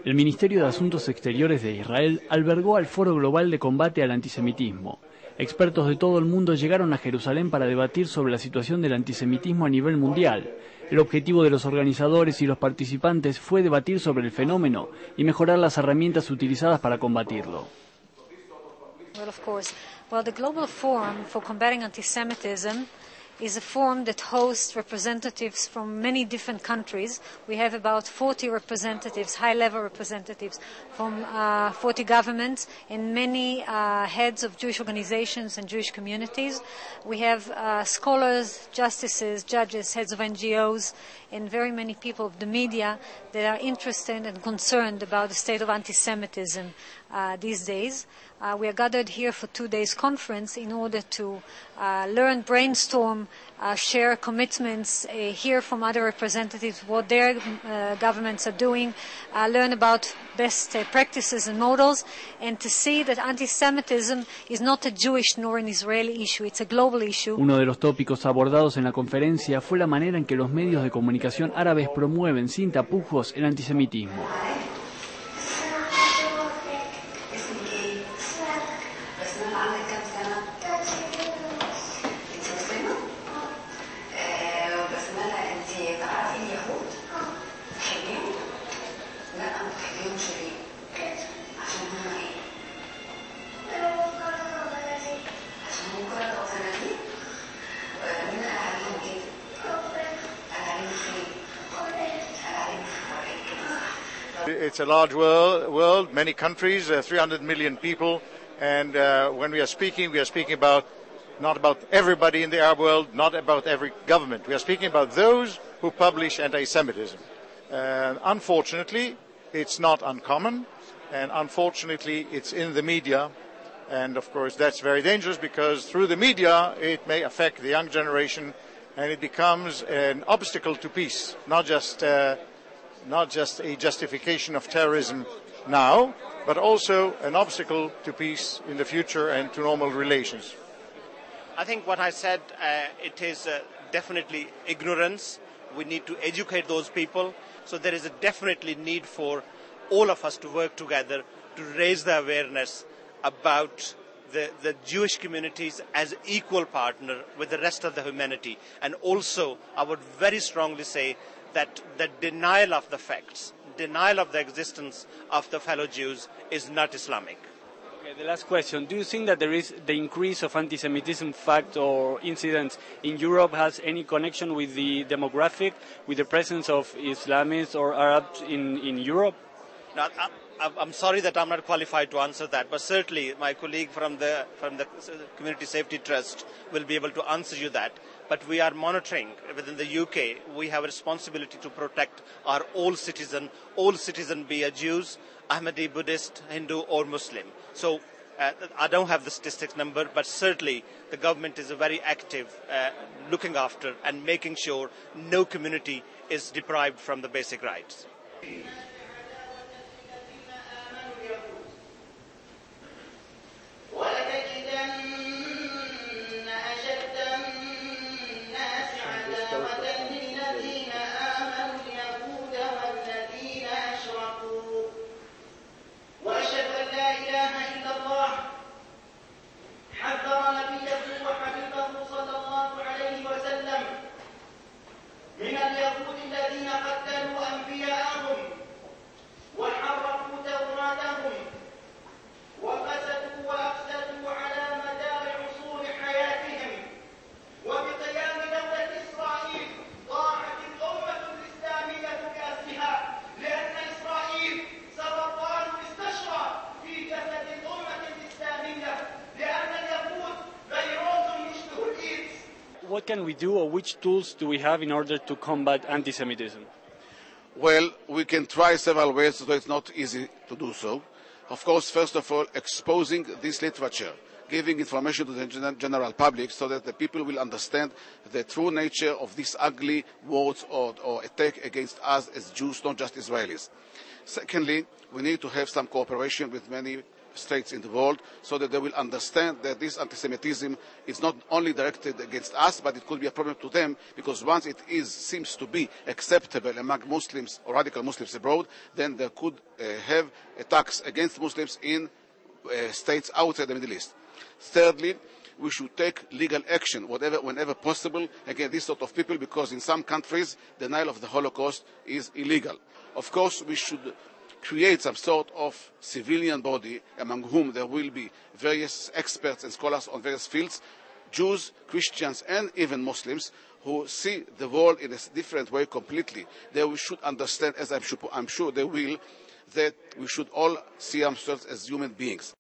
El Ministerio de Asuntos Exteriores de Israel albergó al Foro Global de Combate al Antisemitismo. Expertos de todo el mundo llegaron a Jerusalén para debatir sobre la situación del antisemitismo a nivel mundial. El objetivo de los organizadores y los participantes fue debatir sobre el fenómeno y mejorar las herramientas utilizadas para combatirlo. The Global Forum for Combating Antisemitism is a forum that hosts representatives from many different countries. We have about 40 representatives, high-level representatives from 40 governments and many heads of Jewish organizations and Jewish communities. We have scholars, justices, judges, heads of NGOs, and very many people of the media that are interested and concerned about the state of anti-Semitism these days. We are gathered here for 2 days conference in order to learn, brainstorm, share commitments, hear from other representatives what their governments are doing, learn about best practices and models, and to see that anti-Semitism is not a Jewish nor an Israeli issue, it's a global issue. Uno de los tópicos abordados en la conferencia fue la manera en que los medios de comunicación árabes promueven sin tapujos el antisemitismo. It's a large world, many countries, 300 million people, and when we are speaking about not about everybody in the Arab world, not about every government. We are speaking about those who publish anti-Semitism. Unfortunately, it's not uncommon, and unfortunately, it's in the media, and of course that's very dangerous because through the media it may affect the young generation, and it becomes an obstacle to peace, not just a justification of terrorism now, but also an obstacle to peace in the future and to normal relations. I think what I said, it is definitely ignorance. We need to educate those people. So there is a definitely need for all of us to work together to raise the awareness about the Jewish communities as equal partner with the rest of the humanity. And also, I would very strongly say that the denial of the facts, denial of the existence of the fellow Jews is not Islamic. Okay, the last question. Do you think that there is the increase of anti-Semitism fact or incidents in Europe has any connection with the demographic, with the presence of Islamists or Arabs in Europe? Now, I'm sorry that I'm not qualified to answer that, but certainly my colleague from the Community Safety Trust will be able to answer you that. But we are monitoring within the UK. We have a responsibility to protect our all citizen be a Jews, Ahmadi, Buddhist, Hindu or Muslim. So I don't have the statistics number, but certainly the government is very active looking after and making sure no community is deprived from the basic rights. What can we do, or which tools do we have in order to combat anti-Semitism? Well, we can try several ways, though it's not easy to do so. Of course, first of all, exposing this literature, giving information to the general public so that the people will understand the true nature of these ugly words or attack against us as Jews, not just Israelis. Secondly, we need to have some cooperation with many states in the world, so that they will understand that this anti-Semitism is not only directed against us, but it could be a problem to them, because once it seems to be acceptable among Muslims or radical Muslims abroad, then they could have attacks against Muslims in states outside the Middle East. Thirdly, we should take legal action whenever possible against this sort of people, because in some countries denial of the Holocaust is illegal. Of course, we should create some sort of civilian body among whom there will be various experts and scholars on various fields, Jews, Christians and even Muslims, who see the world in a different way completely. They should understand, as I'm sure they will, that we should all see ourselves as human beings.